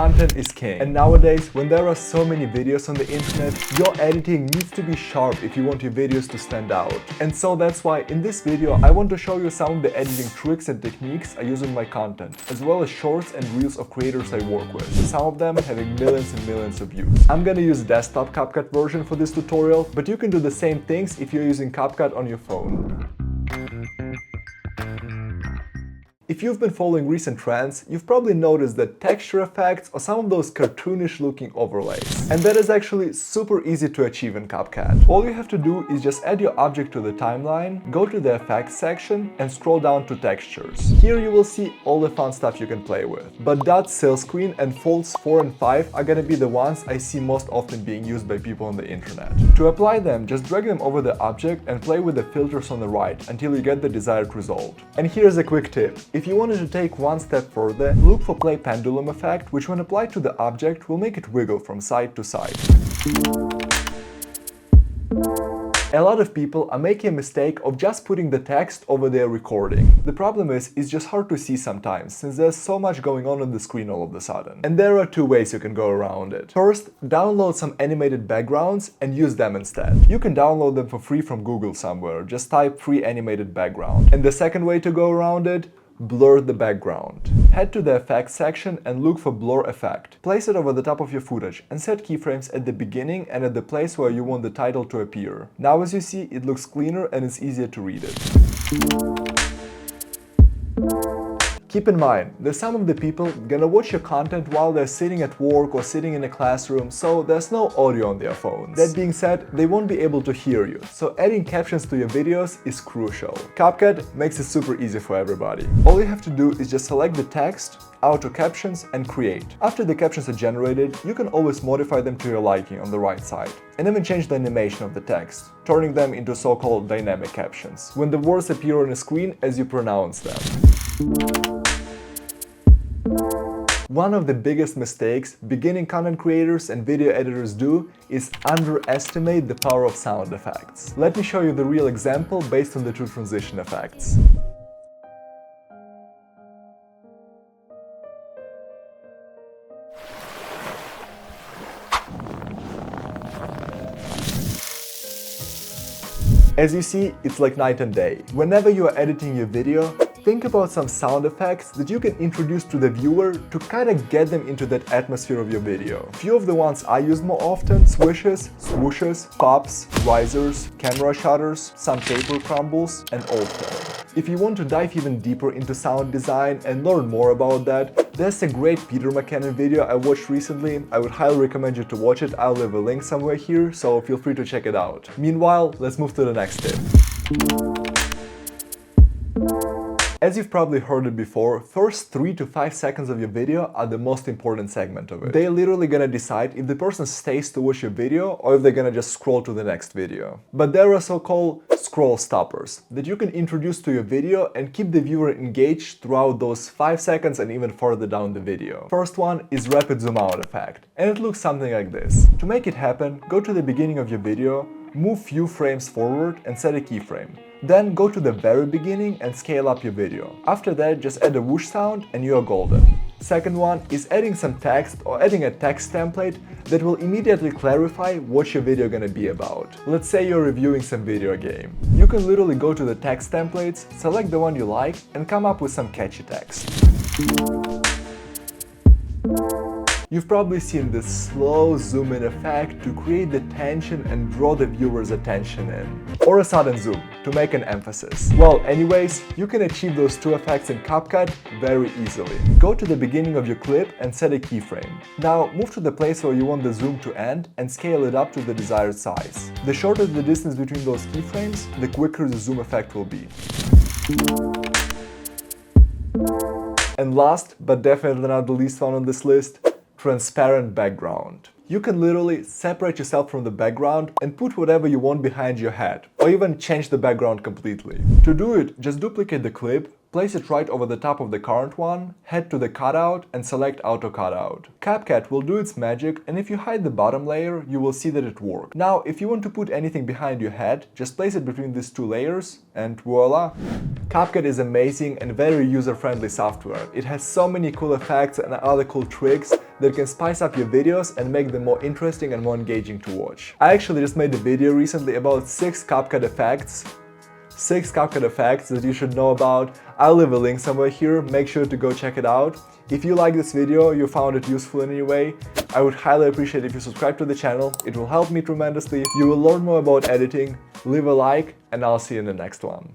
Content is king. And nowadays, when there are so many videos on the internet, your editing needs to be sharp if you want your videos to stand out. And so that's why in this video, I want to show you some of the editing tricks and techniques I use in my content, as well as shorts and reels of creators I work with, some of them having millions and millions of views. I'm gonna use desktop CapCut version for this tutorial, but you can do the same things if you're using CapCut on your phone. If you've been following recent trends, you've probably noticed that texture effects or some of those cartoonish looking overlays. And that is actually super easy to achieve in CapCut. All you have to do is just add your object to the timeline, go to the effects section and scroll down to textures. Here you will see all the fun stuff you can play with. But dots, sail screen and folds 4 and 5 are gonna be the ones I see most often being used by people on the internet. To apply them, just drag them over the object and play with the filters on the right until you get the desired result. And here's a quick tip. If you wanted to take one step further, look for play pendulum effect, which when applied to the object will make it wiggle from side to side. A lot of people are making a mistake of just putting the text over their recording. The problem is, it's just hard to see sometimes, since there's so much going on the screen all of a sudden. And there are two ways you can go around it. First, download some animated backgrounds and use them instead. You can download them for free from Google somewhere, just type free animated background. And the second way to go around it, blur the background. Head to the effects section and look for blur effect. Place it over the top of your footage and set keyframes at the beginning and at the place where you want the title to appear. Now as you see, it looks cleaner and it's easier to read it. Keep in mind that some of the people gonna watch your content while they're sitting at work or sitting in a classroom, so there's no audio on their phones. That being said, they won't be able to hear you, so adding captions to your videos is crucial. CapCut makes it super easy for everybody. All you have to do is just select the text, auto captions and create. After the captions are generated, you can always modify them to your liking on the right side, and even change the animation of the text, turning them into so-called dynamic captions, when the words appear on the screen as you pronounce them. One of the biggest mistakes beginning content creators and video editors do is underestimate the power of sound effects. Let me show you the real example based on the two transition effects. As you see, it's like night and day. Whenever you are editing your video, think about some sound effects that you can introduce to the viewer to kind of get them into that atmosphere of your video. Few of the ones I use more often: swishes, swooshes, pops, risers, camera shutters, some paper crumbles, and old film. If you want to dive even deeper into sound design and learn more about that, there's a great Peter McKinnon video I watched recently. I would highly recommend you to watch it. I'll leave a link somewhere here, so feel free to check it out. Meanwhile, let's move to the next tip. As you've probably heard it before, first 3 to 5 seconds of your video are the most important segment of it. They're literally gonna decide if the person stays to watch your video or if they're gonna just scroll to the next video. But there are so-called scroll stoppers that you can introduce to your video and keep the viewer engaged throughout those 5 seconds and even further down the video. First one is rapid zoom out effect, and it looks something like this. To make it happen, go to the beginning of your video, move few frames forward and set a keyframe. Then go to the very beginning and scale up your video. After that, just add a whoosh sound and you are golden. Second one is adding some text or adding a text template that will immediately clarify what your video gonna be about. Let's say you're reviewing some video game. You can literally go to the text templates, select the one you like and come up with some catchy text. You've probably seen this slow zoom in effect to create the tension and draw the viewer's attention in. Or a sudden zoom to make an emphasis. Well, anyways, you can achieve those two effects in CapCut very easily. Go to the beginning of your clip and set a keyframe. Now move to the place where you want the zoom to end and scale it up to the desired size. The shorter the distance between those keyframes, the quicker the zoom effect will be. And last, but definitely not the least one on this list, transparent background. You can literally separate yourself from the background and put whatever you want behind your head, or even change the background completely. To do it, just duplicate the clip, place it right over the top of the current one, head to the cutout and select auto cutout. CapCut will do its magic, and if you hide the bottom layer, you will see that it worked. Now, if you want to put anything behind your head, just place it between these two layers and voila! CapCut is amazing and very user-friendly software. It has so many cool effects and other cool tricks that can spice up your videos and make them more interesting and more engaging to watch. I actually just made a video recently about 6 CapCut effects that you should know about. I'll leave a link somewhere here, make sure to go check it out. If you like this video, you found it useful in any way, I would highly appreciate if you subscribe to the channel, it will help me tremendously. You will learn more about editing, leave a like, and I'll see you in the next one.